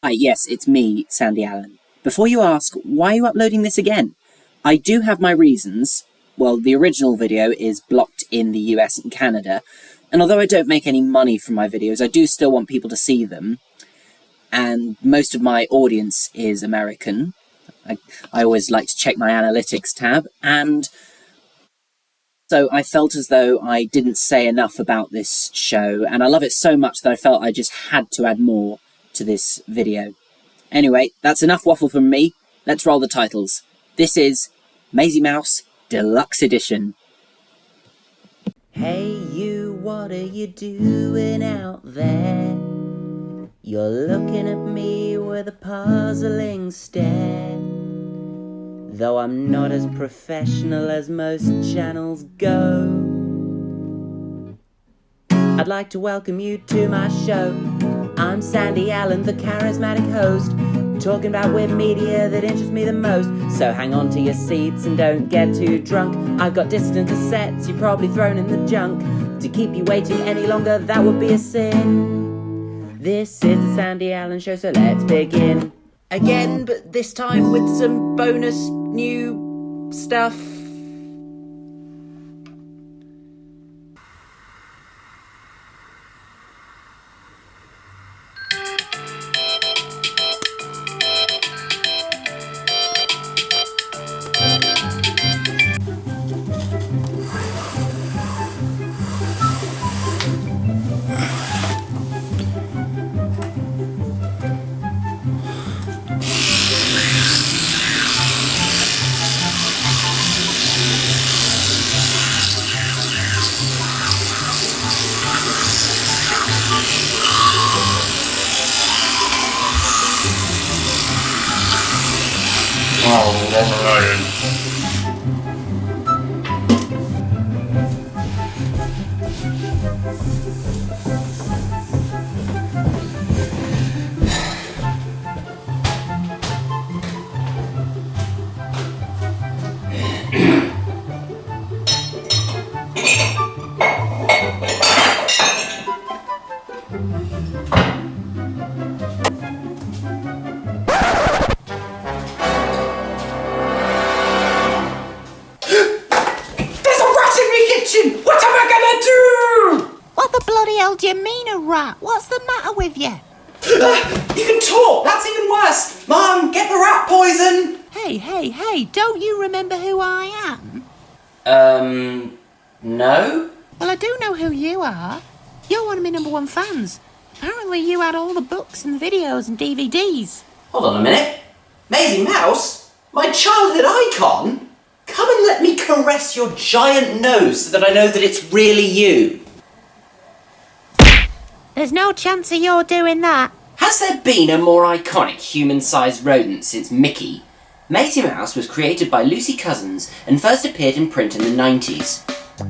Hi, yes, it's me, Sandy Allen. Before you ask, why are you uploading this again? I do have my reasons. Well, the original video is blocked in the US and Canada, and although I don't make any money from my videos, I do still want people to see them. And most of my audience is American. I always like to check my analytics tab, and so I felt as though I didn't say enough about this show, and I love it so much that I felt I just had to add more to this video. Anyway, that's enough waffle from me. Let's roll the titles. This is Maisy Mouse Deluxe Edition. Hey you, what are you doing out there? You're looking at me with a puzzling stare. Though I'm not as professional as most channels go, I'd like to welcome you to my show. I'm Sandy Allen, the charismatic host, talking about weird media that interests me the most. So hang on to your seats and don't get too drunk. I've got distant cassettes you've probably thrown in the junk. To keep you waiting any longer, that would be a sin. This is the Sandy Allen Show, so let's begin. Again, but this time with some bonus new stuff. Do you mean a rat? What's the matter with you? You can talk! That's even worse! Mum, get the rat poison! Hey, don't you remember who I am? No? Well, I do know who you are. You're one of my #1 fans. Apparently you had all the books and videos and DVDs. Hold on a minute. Maisy Mouse? My childhood icon? Come and let me caress your giant nose so that I know that it's really you. There's no chance of your doing that. Has there been a more iconic human-sized rodent since Mickey? Maisy Mouse was created by Lucy Cousins and first appeared in print in the 90s.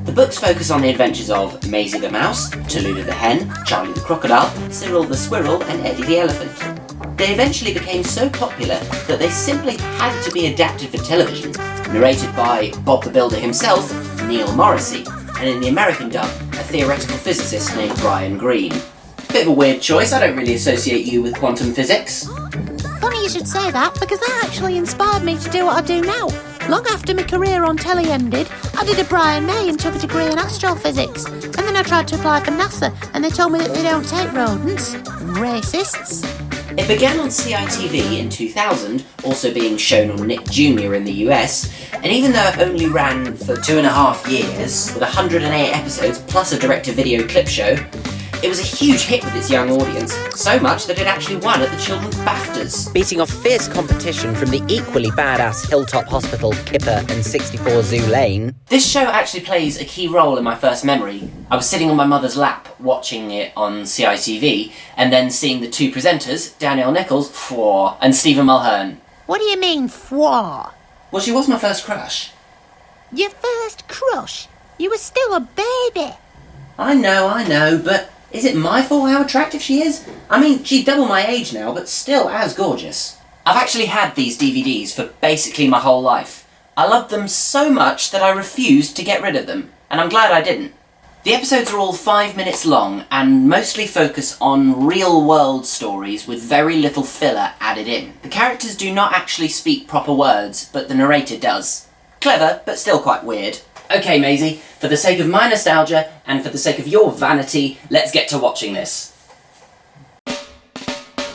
The books focus on the adventures of Maisy the Mouse, Tallulah the Hen, Charlie the Crocodile, Cyril the Squirrel and Eddie the Elephant. They eventually became so popular that they simply had to be adapted for television, narrated by Bob the Builder himself, Neil Morrissey, and in the American dub, a theoretical physicist named Brian Greene. Bit of a weird choice, I don't really associate you with quantum physics. Funny you should say that, because that actually inspired me to do what I do now. Long after my career on telly ended, I did a Brian May and took a degree in astrophysics. And then I tried to apply for NASA, and they told me that they don't take rodents. Racists. It began on CITV in 2000, also being shown on Nick Jr. in the US, and even though it only ran for 2.5 years, with 108 episodes plus a direct-to-video clip show, it was a huge hit with its young audience, so much that it actually won at the Children's BAFTAs, beating off fierce competition from the equally badass Hilltop Hospital, Kipper and 64 Zoo Lane. This show actually plays a key role in my first memory. I was sitting on my mother's lap watching it on CITV, and then seeing the two presenters, Danielle Nichols, and Stephen Mulhern. What do you mean, fwa? Well, she was my first crush. Your first crush? You were still a baby. I know, but is it my fault how attractive she is? I mean, she's double my age now, but still as gorgeous. I've actually had these DVDs for basically my whole life. I loved them so much that I refused to get rid of them, and I'm glad I didn't. The episodes are all 5 minutes long and mostly focus on real-world stories with very little filler added in. The characters do not actually speak proper words, but the narrator does. Clever, but still quite weird. Okay, Maisy, for the sake of my nostalgia and for the sake of your vanity, let's get to watching this.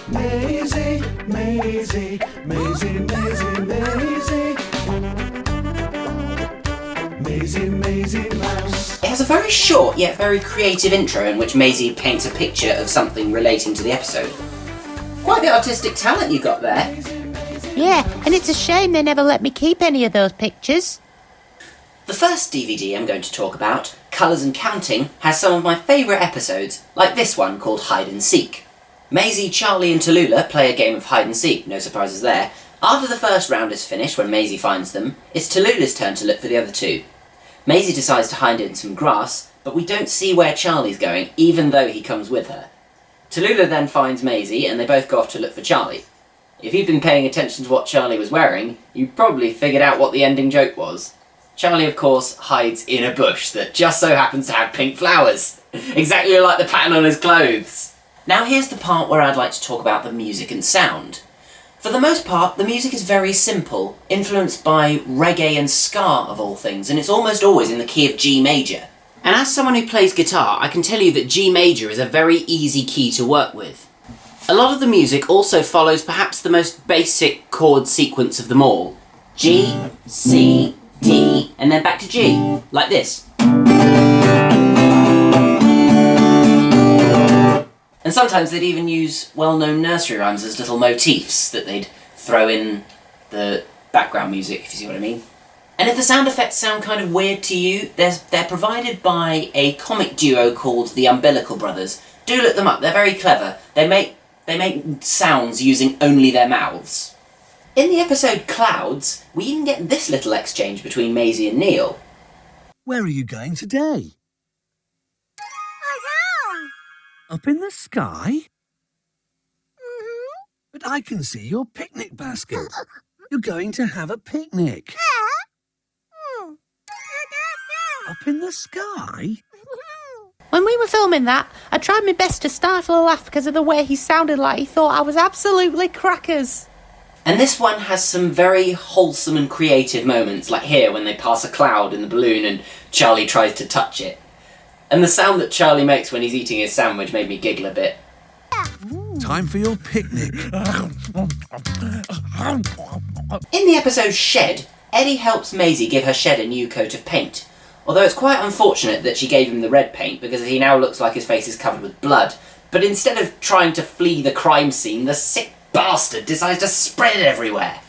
Maisy, Maisy, Maisy, Maisy, Maisy. Maisy, Maisy Mouse. It has a very short yet very creative intro in which Maisy paints a picture of something relating to the episode. Quite the artistic talent you got there. Yeah, and it's a shame they never let me keep any of those pictures. The first DVD I'm going to talk about, Colours and Counting, has some of my favourite episodes, like this one called Hide and Seek. Maisy, Charlie and Tallulah play a game of hide and seek, no surprises there. After the first round is finished, when Maisy finds them, it's Tallulah's turn to look for the other two. Maisy decides to hide in some grass, but we don't see where Charlie's going, even though he comes with her. Tallulah then finds Maisy, and they both go off to look for Charlie. If you've been paying attention to what Charlie was wearing, you probably figured out what the ending joke was. Charlie, of course, hides in a bush that just so happens to have pink flowers. Exactly like the pattern on his clothes. Now here's the part where I'd like to talk about the music and sound. For the most part, the music is very simple, influenced by reggae and ska of all things, and it's almost always in the key of G major. And as someone who plays guitar, I can tell you that G major is a very easy key to work with. A lot of the music also follows perhaps the most basic chord sequence of them all. G, C, D, and then back to G, like this. And sometimes they'd even use well-known nursery rhymes as little motifs that they'd throw in the background music, if you see what I mean. And if the sound effects sound kind of weird to you, they're provided by a comic duo called the Umbilical Brothers. Do look them up, they're very clever. They make sounds using only their mouths. In the episode Clouds, we even get this little exchange between Maisy and Neil. Where are you going today? Up in the sky? But I can see your picnic basket. You're going to have a picnic. Up in the sky? When we were filming that, I tried my best to stifle a laugh because of the way he sounded like he thought I was absolutely crackers. And this one has some very wholesome and creative moments, like here when they pass a cloud in the balloon and Charlie tries to touch it. And the sound that Charlie makes when he's eating his sandwich made me giggle a bit. Time for your picnic. In the episode Shed, Eddie helps Maisy give her shed a new coat of paint. Although it's quite unfortunate that she gave him the red paint because he now looks like his face is covered with blood. But instead of trying to flee the crime scene, the sick bastard decides to spread it everywhere.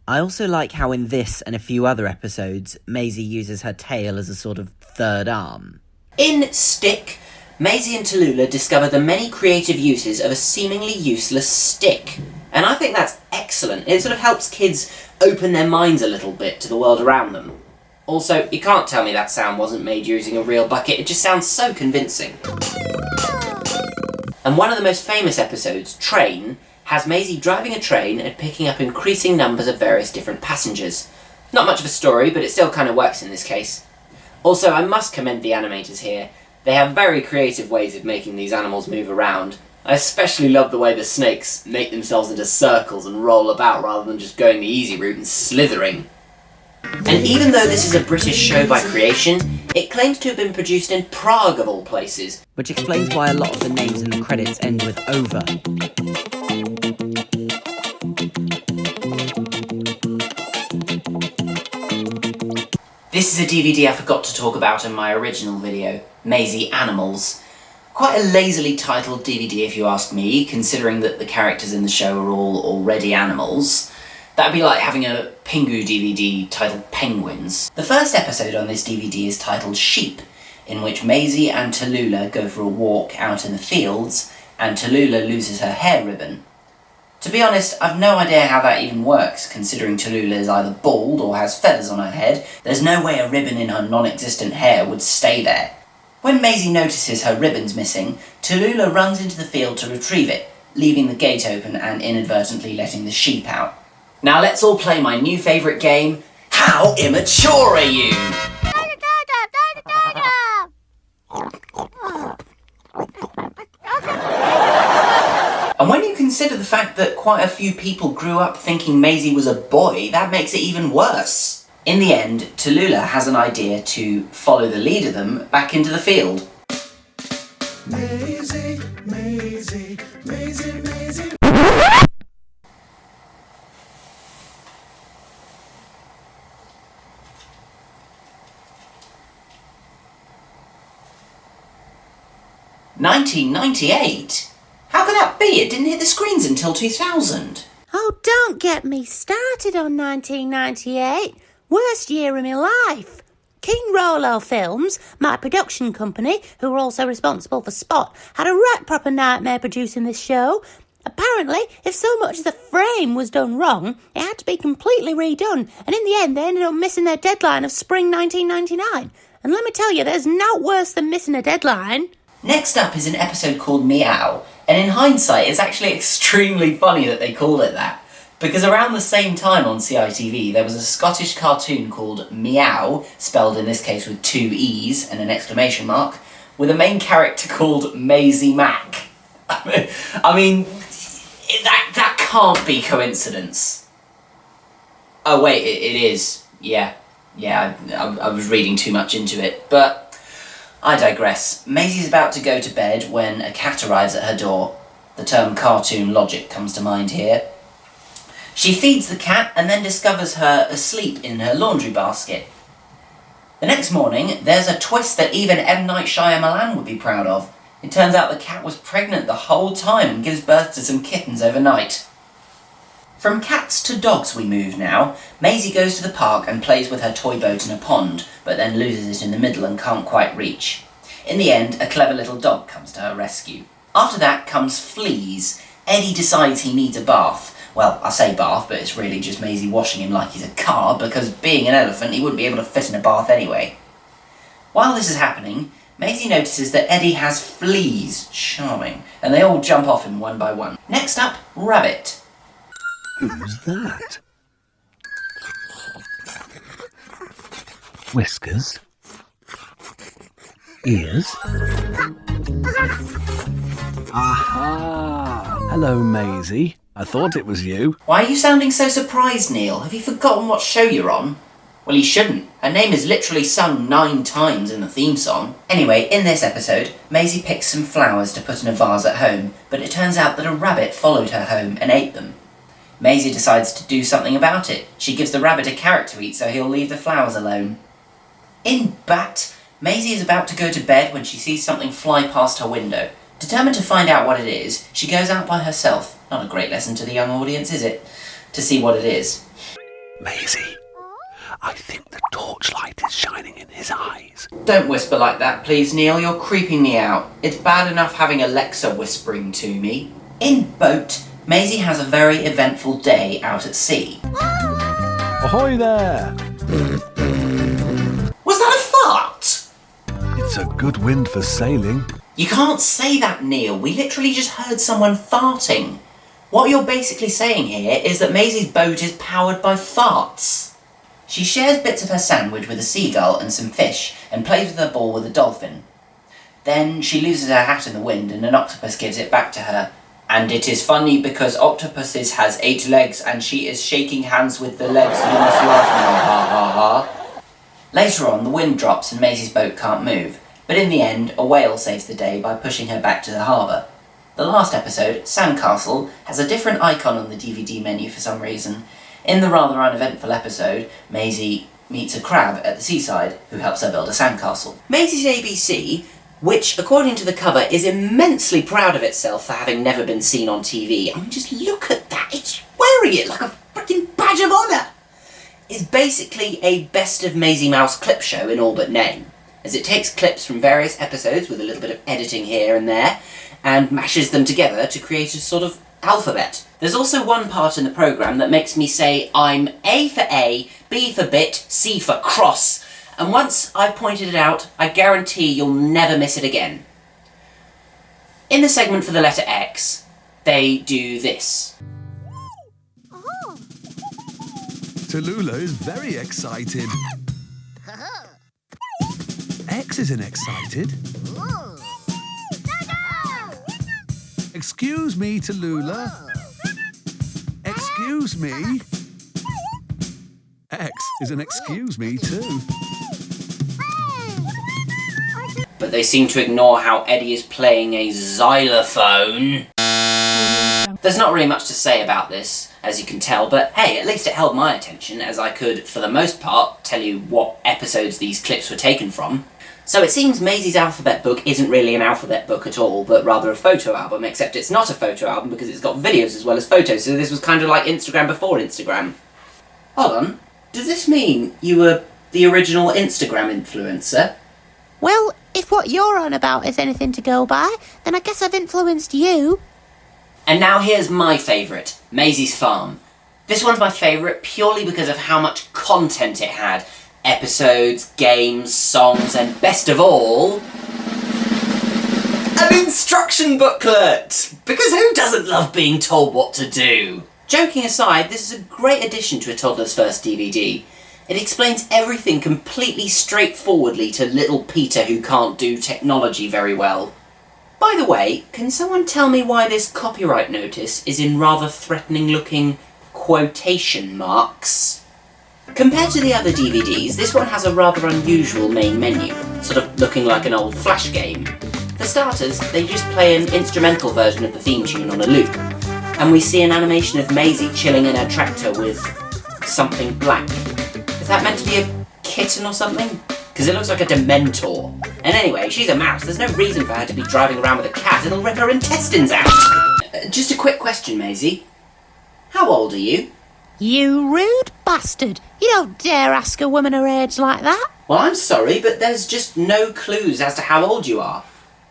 I also like how in this and a few other episodes, Maisy uses her tail as a sort of third arm. In Stick, Maisy and Tallulah discover the many creative uses of a seemingly useless stick. And I think that's excellent. It sort of helps kids open their minds a little bit to the world around them. Also, you can't tell me that sound wasn't made using a real bucket, it just sounds so convincing. And one of the most famous episodes, Train, has Maisy driving a train and picking up increasing numbers of various different passengers. Not much of a story, but it still kind of works in this case. Also, I must commend the animators here. They have very creative ways of making these animals move around. I especially love the way the snakes make themselves into circles and roll about rather than just going the easy route and slithering. And even though this is a British show by creation, it claims to have been produced in Prague of all places. Which explains why a lot of the names in the credits end with over. This is a DVD I forgot to talk about in my original video, Maisy Animals. Quite a lazily titled DVD if you ask me, considering that the characters in the show are all already animals. That'd be like having a Pingu DVD titled Penguins. The first episode on this DVD is titled Sheep, in which Maisy and Tallulah go for a walk out in the fields, and Tallulah loses her hair ribbon. To be honest, I've no idea how that even works, considering Tallulah is either bald or has feathers on her head. There's no way a ribbon in her non-existent hair would stay there. When Maisy notices her ribbon's missing, Tallulah runs into the field to retrieve it, leaving the gate open and inadvertently letting the sheep out. Now let's all play my new favourite game, How Immature Are You? And when you consider the fact that quite a few people grew up thinking Maisy was a boy, that makes it even worse. In the end, Tallulah has an idea to follow the lead of them back into the field. Maisy, Maisy, Maisy, Maisy. 1998? How could that be? It didn't hit the screens until 2000. Oh, don't get me started on 1998. Worst year of my life. King Rollo Films, my production company, who were also responsible for Spot, had a right proper nightmare producing this show. Apparently, if so much as a frame was done wrong, it had to be completely redone, and in the end they ended up missing their deadline of spring 1999. And let me tell you, there's no worse than missing a deadline. Next up is an episode called Meow, and in hindsight it's actually extremely funny that they called it that, because around the same time on CITV there was a Scottish cartoon called Meow, spelled in this case with 2 E's and an exclamation mark, with a main character called Maisy Mac. I mean, that can't be coincidence. Oh wait, it is. Yeah, I was reading too much into it, but I digress. Maisy's about to go to bed when a cat arrives at her door. The term cartoon logic comes to mind here. She feeds the cat and then discovers her asleep in her laundry basket. The next morning, there's a twist that even M. Night Shyamalan would be proud of. It turns out the cat was pregnant the whole time and gives birth to some kittens overnight. From cats to dogs we move now. Maisy goes to the park and plays with her toy boat in a pond, but then loses it in the middle and can't quite reach. In the end, a clever little dog comes to her rescue. After that comes fleas. Eddie decides he needs a bath. Well, I say bath, but it's really just Maisy washing him like he's a car, because being an elephant, he wouldn't be able to fit in a bath anyway. While this is happening, Maisy notices that Eddie has fleas. Charming. And they all jump off him one by one. Next up, Rabbit. Who's that? Whiskers. Ears. Aha! Hello, Maisy. I thought it was you. Why are you sounding so surprised, Neil? Have you forgotten what show you're on? Well, you shouldn't. Her name is literally sung 9 times in the theme song. Anyway, in this episode, Maisy picks some flowers to put in a vase at home, but it turns out that a rabbit followed her home and ate them. Maisy decides to do something about it. She gives the rabbit a carrot to eat so he'll leave the flowers alone. In Bat, Maisy is about to go to bed when she sees something fly past her window. Determined to find out what it is, she goes out by herself. Not a great lesson to the young audience, is it? To see what it is. Maisy, I think the torchlight is shining in his eyes. Don't whisper like that, please, Neil. You're creeping me out. It's bad enough having Alexa whispering to me. In Boat, Maisy has a very eventful day out at sea. Ahoy there! Was that a fart? It's a good wind for sailing. You can't say that, Neil. We literally just heard someone farting. What you're basically saying here is that Maisy's boat is powered by farts. She shares bits of her sandwich with a seagull and some fish and plays with her ball with a dolphin. Then she loses her hat in the wind and an octopus gives it back to her. And it is funny because octopuses has 8 legs and she is shaking hands with the legs. You must laugh now, ha ha ha. Later on, the wind drops and Maisy's boat can't move. But in the end, a whale saves the day by pushing her back to the harbour. The last episode, Sandcastle, has a different icon on the DVD menu for some reason. In the rather uneventful episode, Maisy meets a crab at the seaside who helps her build a sandcastle. Maisy's ABC, which, according to the cover, is immensely proud of itself for having never been seen on TV. I mean, just look at that. It's wearing it like a freaking badge of honour. It's basically a Best of Maisy Mouse clip show in all but name, as it takes clips from various episodes with a little bit of editing here and there, and mashes them together to create a sort of alphabet. There's also one part in the programme that makes me say I'm A for A, B for bit, C for cross, and once I've pointed it out, I guarantee you'll never miss it again. In the segment for the letter X, they do this. Tallulah is very excited. X isn't excited. Excuse me, Tallulah. Excuse me. X is an excuse me too. But they seem to ignore how Eddie is playing a xylophone. There's not really much to say about this, as you can tell, but hey, at least it held my attention, as I could, for the most part, tell you what episodes these clips were taken from. So it seems Maisy's alphabet book isn't really an alphabet book at all, but rather a photo album, except it's not a photo album because it's got videos as well as photos, so this was kind of like Instagram before Instagram. Hold on, does this mean you were the original Instagram influencer? Well, if what you're on about is anything to go by, then I guess I've influenced you. And now here's my favourite, Maisy's Farm. This one's my favourite purely because of how much content it had. Episodes, games, songs, and best of all, an instruction booklet! Because who doesn't love being told what to do? Joking aside, this is a great addition to A Toddler's First DVD. It explains everything completely straightforwardly to little Peter who can't do technology very well. By the way, can someone tell me why this copyright notice is in rather threatening looking quotation marks? Compared to the other DVDs, this one has a rather unusual main menu, sort of looking like an old Flash game. For starters, they just play an instrumental version of the theme tune on a loop, and we see an animation of Maisy chilling in her tractor with something black. Is that meant to be a kitten or something? Because it looks like a Dementor. And anyway, she's a mouse. There's no reason for her to be driving around with a cat. It'll rip her intestines out. Just a quick question, Maisy. How old are you? You rude bastard. You don't dare ask a woman her age like that. Well, I'm sorry, but there's just no clues as to how old you are.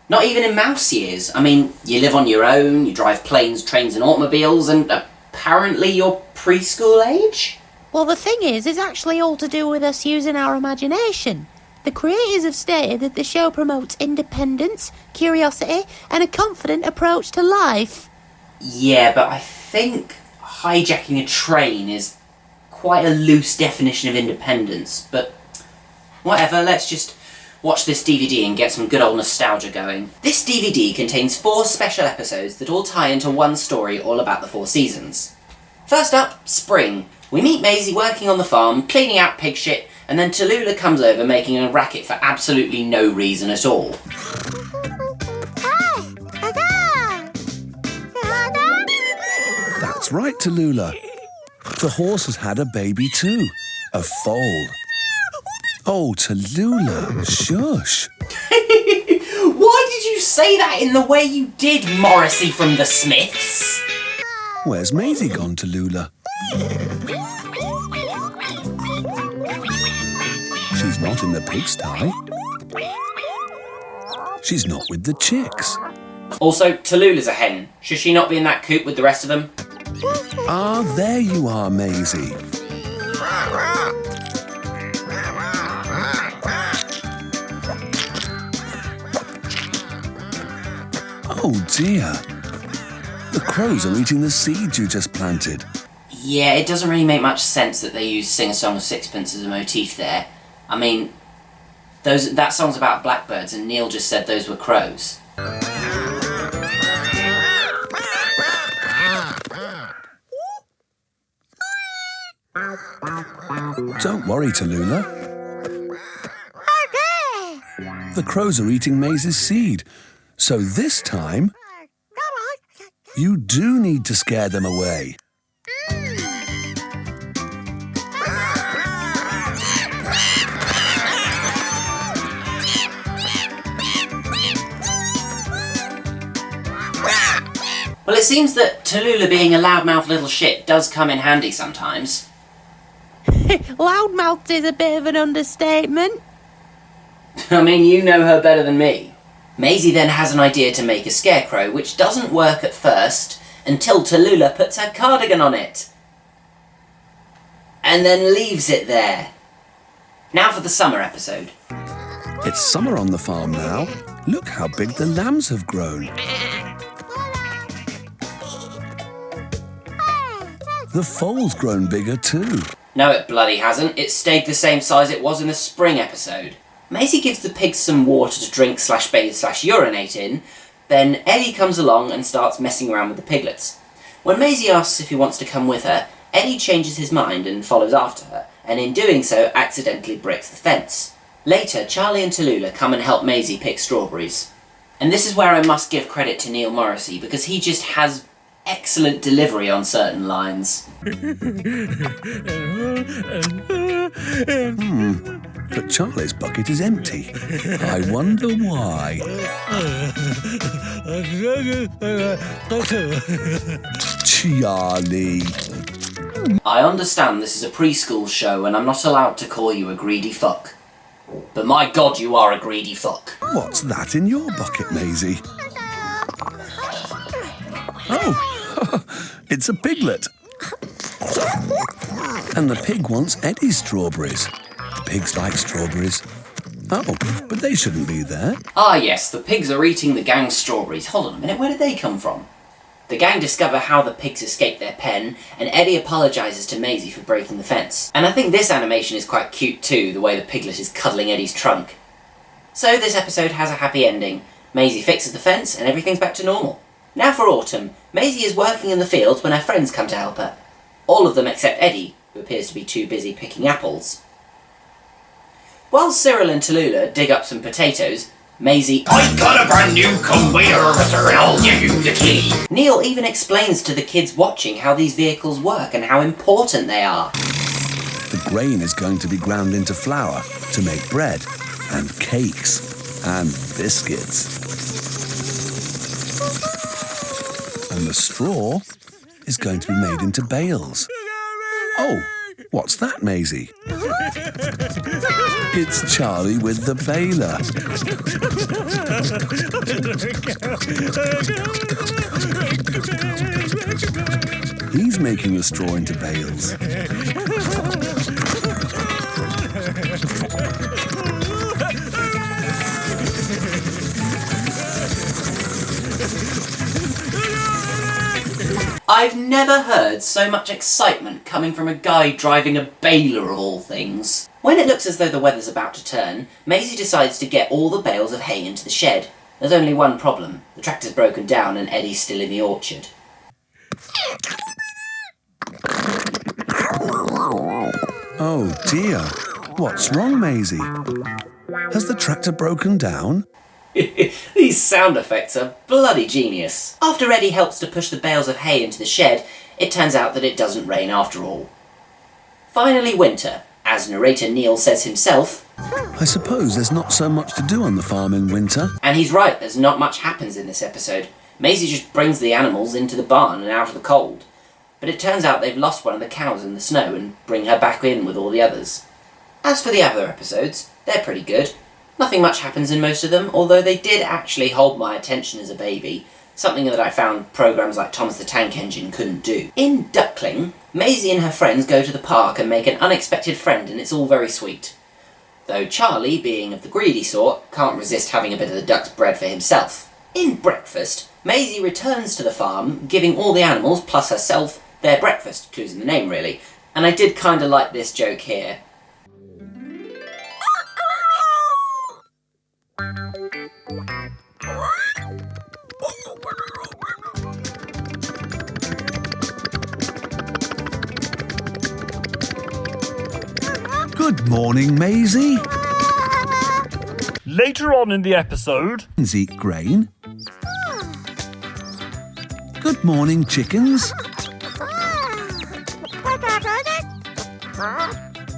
Not even in mouse years. I mean, you live on your own, you drive planes, trains and automobiles, and apparently you're preschool age? Well, the thing is, it's actually all to do with us using our imagination. The creators have stated that the show promotes independence, curiosity, and a confident approach to life. Yeah, but I think hijacking a train is quite a loose definition of independence. But whatever, let's just watch this DVD and get some good old nostalgia going. This DVD contains 4 special episodes that all tie into one story all about the 4 seasons. First up, Spring. We meet Maisy working on the farm, cleaning out pig shit, and then Tallulah comes over making a racket for absolutely no reason at all. That's right, Tallulah. The horse has had a baby too. A foal. Oh, Tallulah, shush. Why did you say that in the way you did, Morrissey from the Smiths? Where's Maisy gone, Tallulah? She's not in the pigsty. She's not with the chicks. Also, Tallulah's a hen. Should she not be in that coop with the rest of them? Ah, there you are, Maisy. Oh dear. The crows are eating the seeds you just planted. Yeah, it doesn't really make much sense that they use Sing a Song of Sixpence as a motif there. I mean, that song's about blackbirds and Neil just said those were crows. Don't worry, Tallulah. The crows are eating Maisy's seed, so this time you do need to scare them away. Well, it seems that Tallulah being a loudmouth little shit does come in handy sometimes. Loudmouthed is a bit of an understatement. I mean, you know her better than me. Maisy then has an idea to make a scarecrow, which doesn't work at first until Tallulah puts her cardigan on it. And then leaves it there. Now for the summer episode. It's summer on the farm now. Look how big the lambs have grown. The foal's grown bigger too. No, it bloody hasn't. It stayed the same size it was in the spring episode. Maisy gives the pigs some water to drink /bathe/urinate in, Then Eddie comes along and starts messing around with the piglets. When Maisy asks if he wants to come with her, Eddie changes his mind and follows after her, and in doing so accidentally breaks the fence. Later, Charlie and Tallulah come and help Maisy pick strawberries. And this is where I must give credit to Neil Morrissey, because he just has excellent delivery on certain lines. But Charlie's bucket is empty. I wonder why. Charlie. I understand this is a preschool show and I'm not allowed to call you a greedy fuck. But my god, you are a greedy fuck. What's that in your bucket, Maisy? Oh, it's a piglet. And the pig wants Eddie's strawberries. The pigs like strawberries. Oh, but they shouldn't be there. Ah yes, the pigs are eating the gang's strawberries. Hold on a minute, where did they come from? The gang discover how the pigs escaped their pen, and Eddie apologises to Maisy for breaking the fence. And I think this animation is quite cute too, the way the piglet is cuddling Eddie's trunk. So this episode has a happy ending. Maisy fixes the fence and everything's back to normal. Now for autumn. Maisy is working in the fields when her friends come to help her. All of them except Eddie, who appears to be too busy picking apples. While Cyril and Tallulah dig up some potatoes, Maisy, I got a brand new conveyor, mister, and I'll give you the key. Neil even explains to the kids watching how these vehicles work and how important they are. The grain is going to be ground into flour to make bread and cakes and biscuits. And the straw is going to be made into bales. Oh, what's that, Maisy? It's Charlie with the baler. He's making the straw into bales. I've never heard so much excitement coming from a guy driving a baler of all things. When it looks as though the weather's about to turn, Maisy decides to get all the bales of hay into the shed. There's only one problem. The tractor's broken down and Eddie's still in the orchard. Oh dear, what's wrong, Maisy? Has the tractor broken down? These sound effects are bloody genius. After Eddie helps to push the bales of hay into the shed, it turns out that it doesn't rain after all. Finally winter, as narrator Neil says himself. I suppose there's not so much to do on the farm in winter. And he's right, there's not much happens in this episode. Maisy just brings the animals into the barn and out of the cold. But it turns out they've lost one of the cows in the snow and bring her back in with all the others. As for the other episodes, they're pretty good. Nothing much happens in most of them, although they did actually hold my attention as a baby, something that I found programmes like Thomas the Tank Engine couldn't do. In Duckling, Maisy and her friends go to the park and make an unexpected friend, and it's all very sweet. Though Charlie, being of the greedy sort, can't resist having a bit of the duck's bread for himself. In Breakfast, Maisy returns to the farm, giving all the animals, plus herself, their breakfast, clues in the name really, and I did kinda like this joke here. Good morning, Maisy. Later on in the episode, Eat grain. Good morning, chickens.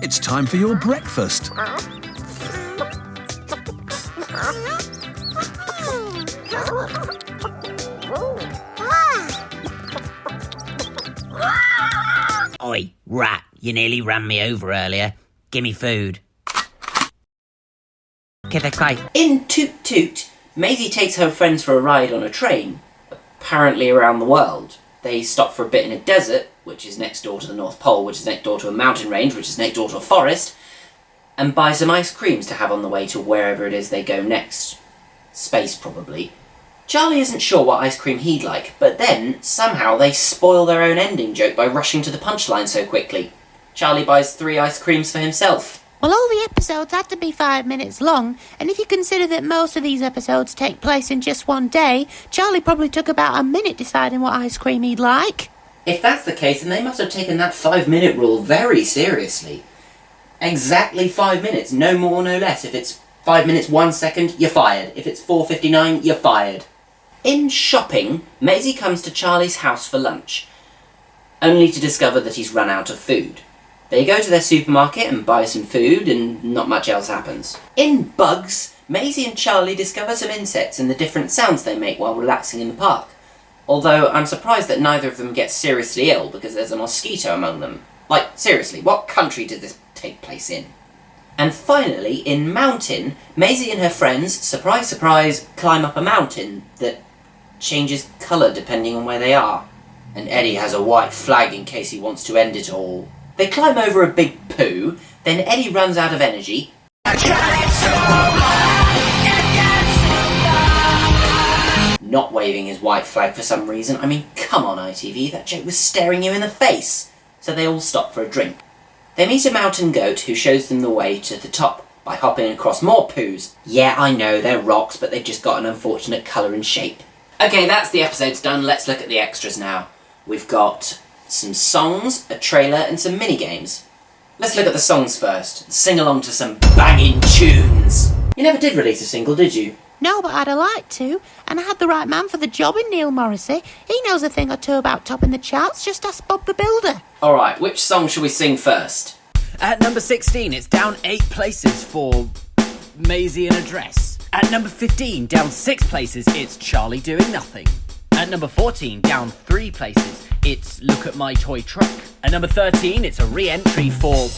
It's time for your breakfast. Oi, rat, you nearly ran me over earlier. Gimme food. In Toot Toot, Maisy takes her friends for a ride on a train, apparently around the world. They stop for a bit in a desert, which is next door to the North Pole, which is next door to a mountain range, which is next door to a forest, and buy some ice creams to have on the way to wherever it is they go next. Space, probably. Charlie isn't sure what ice cream he'd like, but then, somehow, they spoil their own ending joke by rushing to the punchline so quickly. Charlie buys 3 ice creams for himself. Well, all the episodes had to be 5 minutes long, and if you consider that most of these episodes take place in just one day, Charlie probably took about a minute deciding what ice cream he'd like. If that's the case, then they must have taken that 5-minute rule very seriously. Exactly 5 minutes, no more, no less. If it's 5 minutes, 1 second, you're fired. If it's 4:59, you're fired. In shopping, Maisy comes to Charlie's house for lunch, only to discover that he's run out of food. They go to their supermarket and buy some food, and not much else happens. In Bugs, Maisy and Charlie discover some insects and the different sounds they make while relaxing in the park. Although I'm surprised that neither of them gets seriously ill because there's a mosquito among them. Like, seriously, what country did this take place in? And finally, in Mountain, Maisy and her friends, surprise surprise, climb up a mountain that changes colour depending on where they are. And Eddie has a white flag in case he wants to end it all. They climb over a big poo, then Eddie runs out of energy, not waving his white flag for some reason. I mean, come on ITV, that joke was staring you in the face. So they all stop for a drink. They meet a mountain goat who shows them the way to the top by hopping across more poos. Yeah, I know, they're rocks, but they've just got an unfortunate colour and shape. Okay, that's the episode's done. Let's look at the extras now. We've got some songs, a trailer, and some mini-games. Let's look at the songs first. Sing along to some banging tunes. You never did release a single, did you? No, but I'd have liked to, and I had the right man for the job in Neil Morrissey. He knows a thing or two about topping the charts, just ask Bob the Builder. Alright, which song should we sing first? At number 16, it's down 8 places for Maisy in a Dress. At number 15, down 6 places, it's Charlie Doing Nothing. At number 14, down 3 places, it's Look at My Toy Truck. At number 13, it's a re-entry for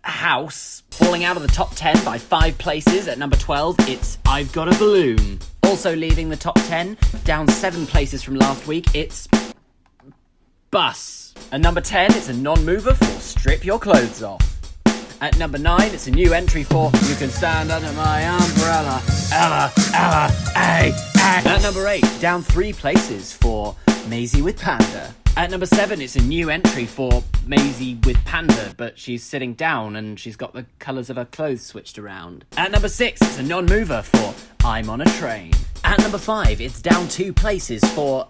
House, falling out of the top 10 by 5 places. At number 12, it's I've Got a Balloon. Also leaving the top 10, down 7 places from last week, it's Bus. At number 10, it's a non-mover for Strip Your Clothes Off. At number 9, it's a new entry for You Can Stand Under My Umbrella. Ella, Ella, ay, ay. At number 8, down 3 places for Maisy with Panda. At number 7, it's a new entry for Maisy with Panda, but she's sitting down and she's got the colours of her clothes switched around. At number 6, it's a non-mover for I'm on a Train. At number 5, it's down 2 places for...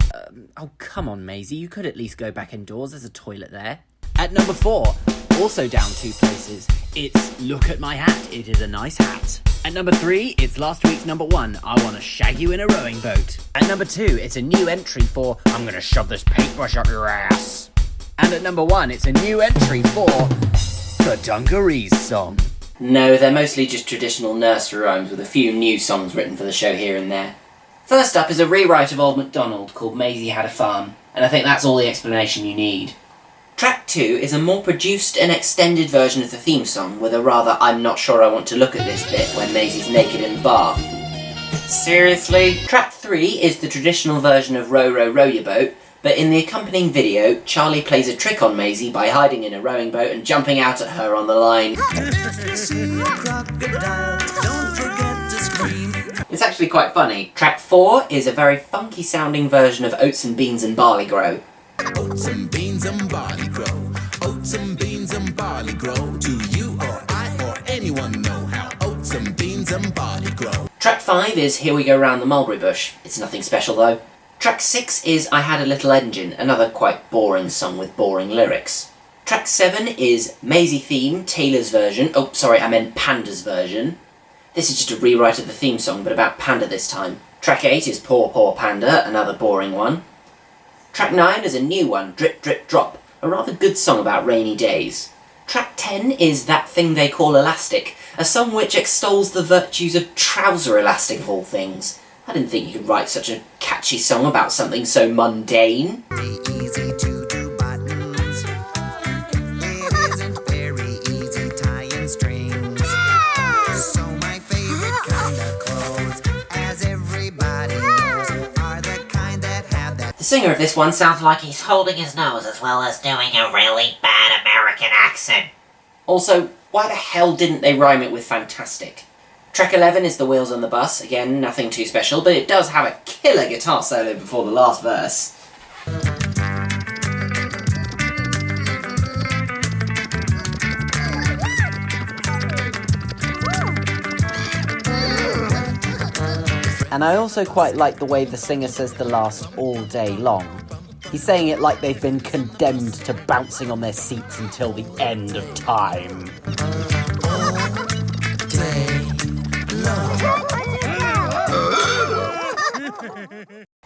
oh, come on, Maisy, you could at least go back indoors, there's a toilet there. At number 4, also down 2 places, it's Look at My Hat, it is a nice hat. At number 3, it's last week's number 1, I Wanna Shag You in a Rowing Boat. At number 2, it's a new entry for I'm Gonna Shove This Paintbrush Up Your Ass. And at number 1, it's a new entry for The Dungarees Song. No, they're mostly just traditional nursery rhymes with a few new songs written for the show here and there. First up is a rewrite of Old MacDonald called Maisy Had a Farm, and I think that's all the explanation you need. Track 2 is a more produced and extended version of the theme song with a rather I'm not sure I want to look at this bit when Maisy's naked in the bath. Seriously? Track 3 is the traditional version of Row Row Row Your Boat, but in the accompanying video, Charlie plays a trick on Maisy by hiding in a rowing boat and jumping out at her on the line. It's actually quite funny. Track 4 is a very funky sounding version of Oats and Beans and Barley Grow. Oats and beans and barley grow. Oats and beans and barley grow. Do you or I or anyone know how oats and beans and barley grow? Track 5 is Here We Go Round the Mulberry Bush. It's nothing special though. Track 6 is I Had a Little Engine, another quite boring song with boring lyrics. Track 7 is Maisy Theme, Taylor's version. Oh, sorry, I meant Panda's version. This is just a rewrite of the theme song, but about Panda this time. Track 8 is Poor Poor Panda, another boring one. Track 9 is a new one, Drip Drip Drop, a rather good song about rainy days. Track 10 is That Thing They Call Elastic, a song which extols the virtues of trouser elastic of all things. I didn't think you could write such a catchy song about something so mundane. Very easy to do buttons. It isn't very easy tying strings. So my favorite kind of clothes, as everybody knows, are the kind that have that. The singer of this one sounds like He's holding his nose as well as doing a really bad American accent. Also, why the hell didn't they rhyme it with fantastic? Track 11 is The Wheels on the Bus. Again, nothing too special, but it does have a killer guitar solo before the last verse. And I also quite like the way the singer says the last all day long. He's saying it like they've been condemned to bouncing on their seats until the end of time.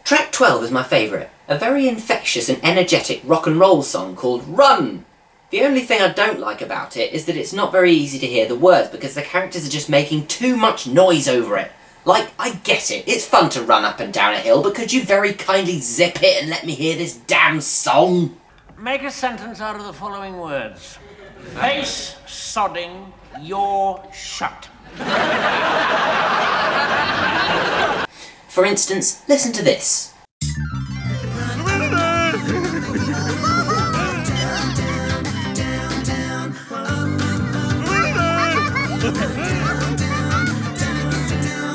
Track 12 is my favourite, a very infectious and energetic rock and roll song called Run! The only thing I don't like about it is that it's not very easy to hear the words because the characters are just making too much noise over it. Like, I get it, it's fun to run up and down a hill, but could you very kindly zip it and let me hear this damn song? Make a sentence out of the following words. Face sodding, you're shut. For instance, listen to this.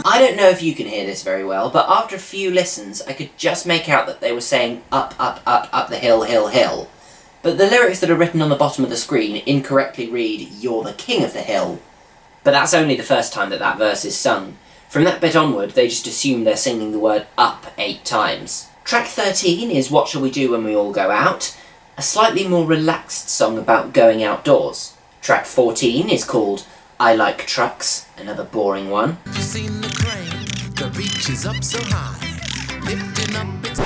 I don't know if you can hear this very well, but after a few listens, I could just make out that they were saying up, up, up, up the hill, hill, hill. But the lyrics that are written on the bottom of the screen incorrectly read, you're the king of the hill. But that's only the first time that that verse is sung. From that bit onward, they just assume they're singing the word up 8 times. Track 13 is What Shall We Do When We All Go Out? A slightly more relaxed song about going outdoors. Track 14 is called I Like Trucks, another boring one. You seen the crane, the beach is up so high, lifting up its...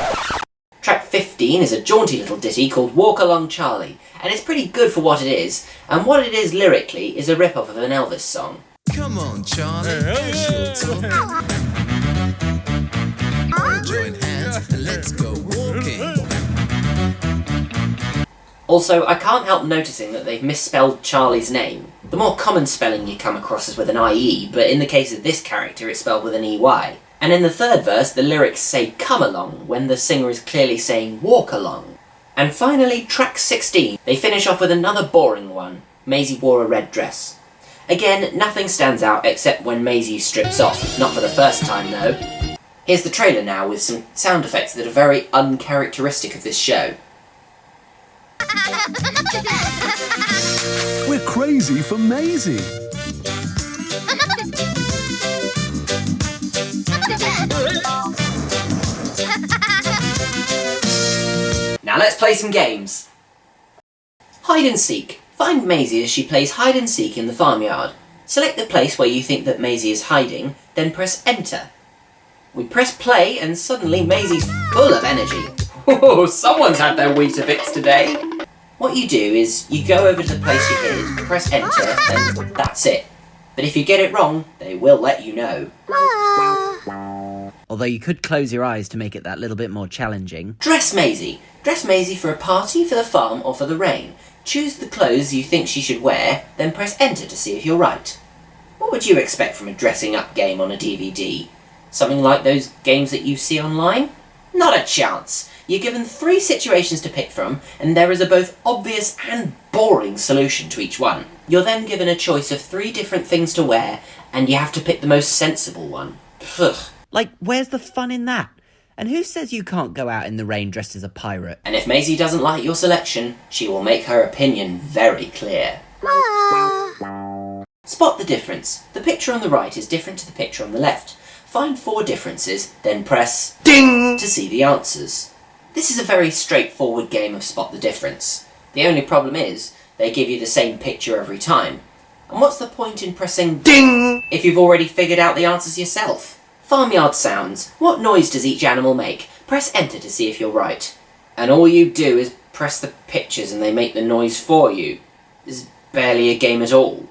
Track 15 is a jaunty little ditty called Walk Along Charlie, and it's pretty good for what it is, and what it is lyrically is a rip-off of an Elvis song. Come on, Charlie, join hands and let's go walking. Also, I can't help noticing that they've misspelled Charlie's name. The more common spelling you come across is with an IE, but in the case of this character it's spelled with an EY. And in the third verse, the lyrics say come along, when the singer is clearly saying walk along. And finally, track 16. They finish off with another boring one. Maisy wore a red dress. Again, nothing stands out except when Maisy strips off, not for the first time though. Here's the trailer now with some sound effects that are very uncharacteristic of this show. We're crazy for Maisy. Now let's play some games. Hide and seek. Find Maisy as she plays hide and seek in the farmyard. Select the place where you think that Maisy is hiding, then press enter. We press play and suddenly Maisy's full of energy. Oh, someone's had their Weetabix today. What you do is you go over to the place you hid, press enter, and that's it. But if you get it wrong, they will let you know. Although you could close your eyes to make it that little bit more challenging. Dress Maisy. Dress Maisy for a party, for the farm, or for the rain. Choose the clothes you think she should wear, then press enter to see if you're right. What would you expect from a dressing up game on a DVD? Something like those games that you see online? Not a chance! You're given 3 situations to pick from, and there is a both obvious and boring solution to each one. You're then given a choice of 3 different things to wear, and you have to pick the most sensible one. Ugh. Like, where's the fun in that? And who says you can't go out in the rain dressed as a pirate? And if Maisy doesn't like your selection, she will make her opinion very clear. Spot the difference. The picture on the right is different to the picture on the left. Find 4 differences, then press DING to see the answers. This is a very straightforward game of spot the difference. The only problem is, they give you the same picture every time. And what's the point in pressing DING if you've already figured out the answers yourself? Farmyard sounds. What noise does each animal make? Press enter to see if you're right. And all you do is press the pictures and they make the noise for you. This is barely a game at all.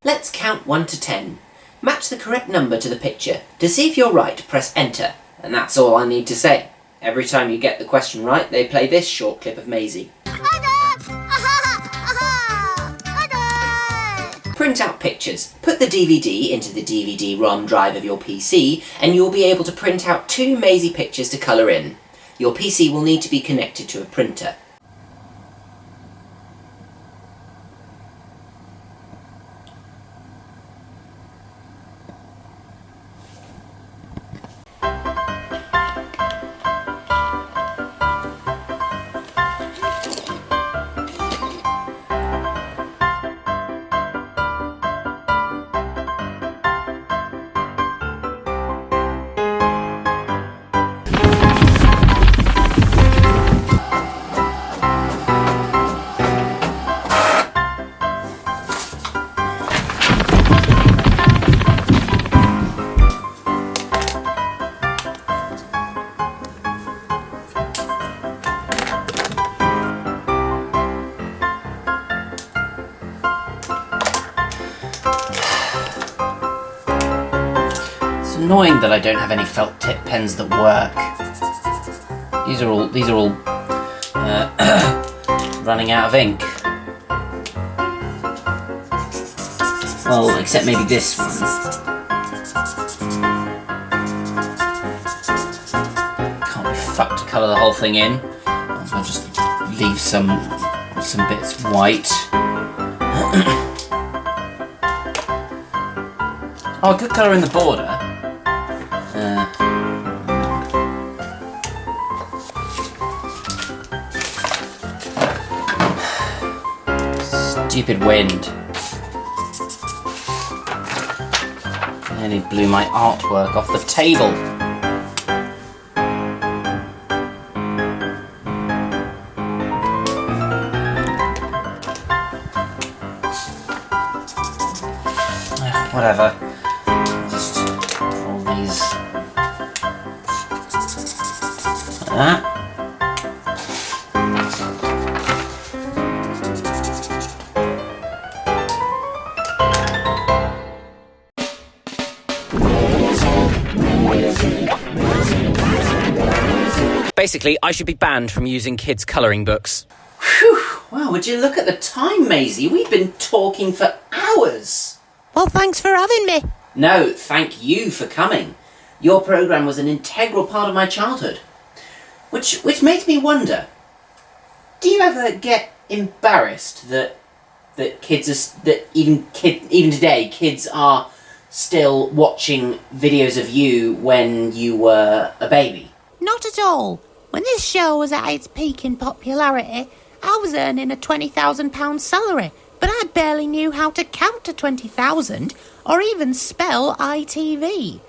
Let's count 1 to 10. Match the correct number to the picture. To see if you're right, press enter. And that's all I need to say. Every time you get the question right, they play this short clip of Maisy. Print out pictures. Put the DVD into the DVD-ROM drive of your PC, and you'll be able to print out 2 Maisy pictures to colour in. Your PC will need to be connected to a printer. annoying that I don't have any felt tip pens that work. These are all running out of ink. Well, except maybe this one. Can't be fucked to colour the whole thing in. I'll just leave some bits white. Oh, good colour in the border. Stupid wind. I nearly blew my artwork off the table. Whatever. Just draw these like that. Basically, I should be banned from using kids' colouring books. Whew! Wow, would you look at the time, Maisy? We've been talking for hours. Well, thanks for having me. No, thank you for coming. Your programme was an integral part of my childhood. Which makes me wonder, do you ever get embarrassed that even today kids are still watching videos of you when you were a baby? Not at all. When this show was at its peak in popularity, I was earning a £20,000 salary, but I barely knew how to count to 20,000 or even spell ITV.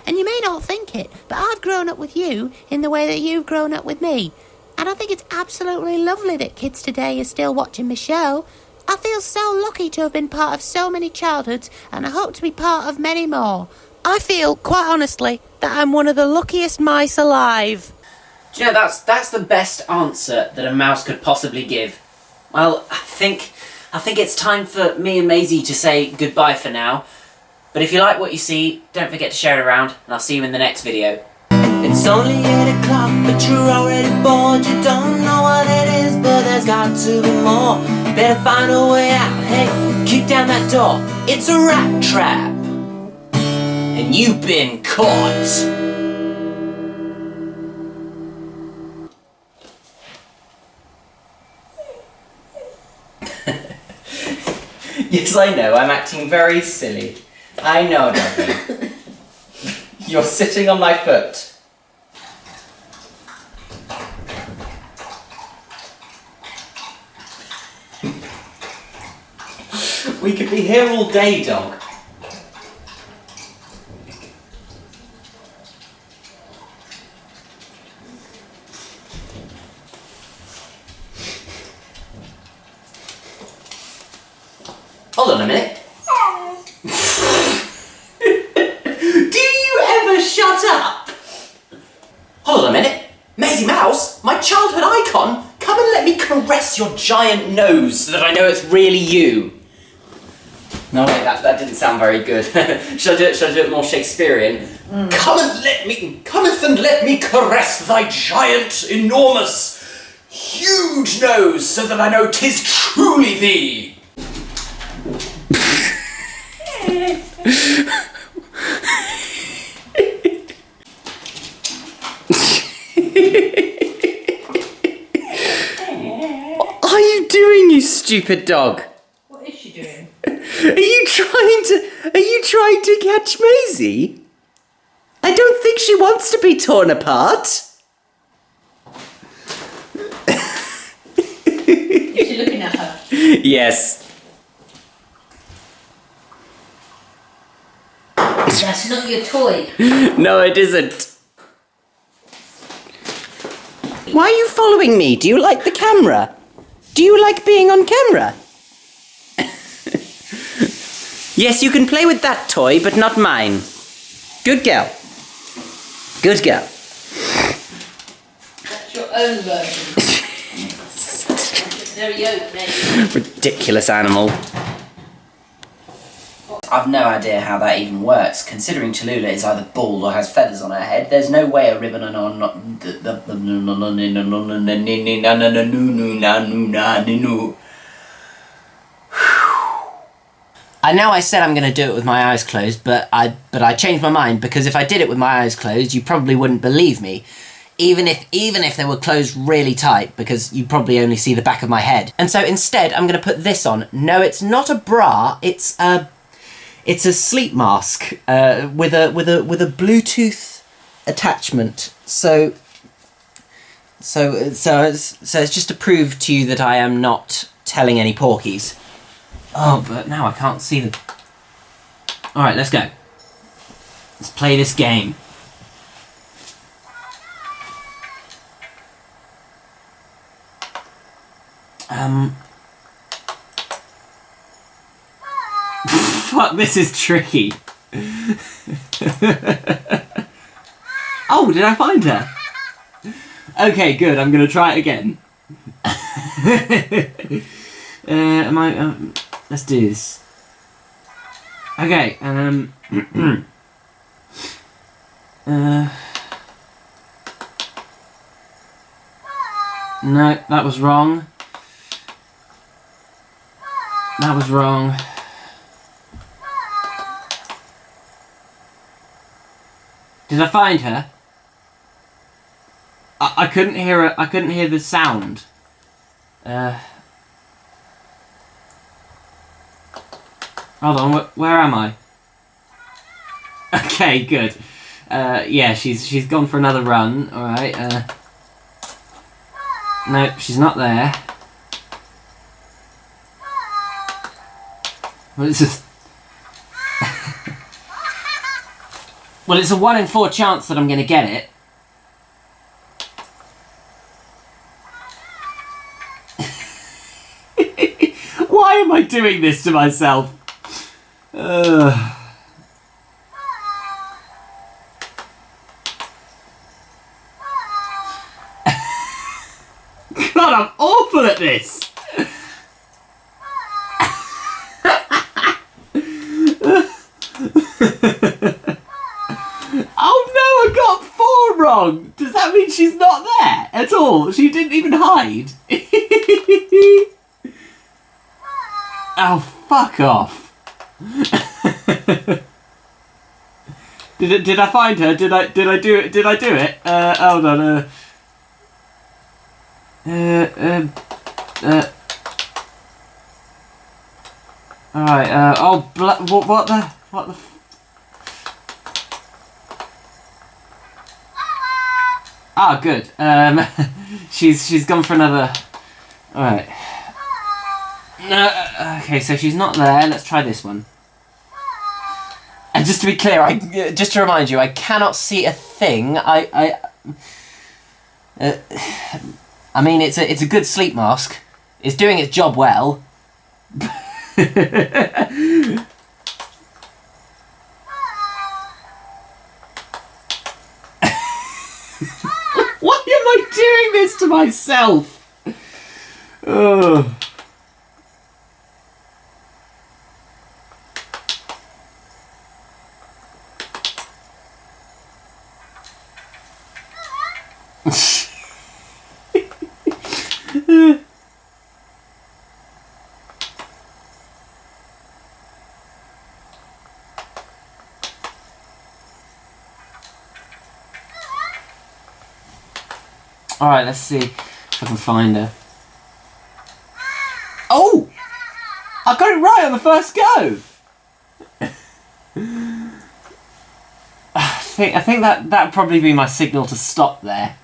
And you may not think it, but I've grown up with you in the way that you've grown up with me. And I think it's absolutely lovely that kids today are still watching my show. I feel so lucky to have been part of so many childhoods, and I hope to be part of many more. I feel, quite honestly, that I'm one of the luckiest mice alive. Do you know, that's the best answer that a mouse could possibly give. Well, I think it's time for me and Maisy to say goodbye for now. But if you like what you see, don't forget to share it around, and I'll see you in the next video. It's only 8 o'clock, but you're already bored. You don't know what it is, but there's got to be more. Better find a way out. Hey, kick down that door. It's a rat trap, And you've been caught! Yes, I know, I'm acting very silly. I know, Doggy. You're sitting on my foot. We could be here all day, dog. Hold on a minute. Do you ever shut up? Hold on a minute. Maisy Mouse, my childhood icon, come and let me caress your giant nose so that I know it's really you. No, wait, that didn't sound very good. Should I do it more Shakespearean? Cometh and let me caress thy giant, enormous, huge nose so that I know 'tis truly thee. What are you doing, you stupid dog? What is she doing? Are you trying to catch Maisy? I don't think she wants to be torn apart. Is she looking at her? Yes. That's not your toy. No, it isn't. Why are you following me? Do you like the camera? Do you like being on camera? Yes, you can play with that toy, but not mine. Good girl. Good girl. That's your own version. Very own, mate. Ridiculous animal. I've no idea how that even works. Considering Tallulah is either bald or has feathers on her head, there's no way a ribbon on I know I said I'm going to do it with my eyes closed, but I changed my mind, because if I did it with my eyes closed, you probably wouldn't believe me. Even if they were closed really tight, because you probably only see the back of my head. And so instead, I'm going to put this on. No, it's not a bra. It's a sleep mask with a Bluetooth attachment. So it's just to prove to you that I am not telling any porkies. Oh, but now I can't see them. All right, let's go. Let's play this game. Fuck, this is tricky. Oh, did I find her? Okay, good, I'm gonna try it again. Let's do this. Okay, no, that was wrong. That was wrong. Did I find her? I couldn't hear her. I couldn't hear the sound. Hold on. Where am I? Okay, good. Yeah, she's gone for another run. All right. No, she's not there. Well, it's just... well, it's a 1 in 4 chance that I'm going to get it. Why am I doing this to myself? God, I'm awful at this! Oh no, I got 4 wrong! Does that mean she's not there at all? She didn't even hide? Oh, fuck off. Did I find her? Did I do it? Did I do it? Hold on. Alright, oh, what the... Ah, good. She's gone for another... Alright. No, okay, so she's not there. Let's try this one. And just to be clear, just to remind you, I cannot see a thing. I mean, it's a good sleep mask. It's doing its job well. Why am I doing this to myself? Ugh. Alright, let's see if I can find her. Oh! I got it right on the first go! I think that'd probably be my signal to stop there.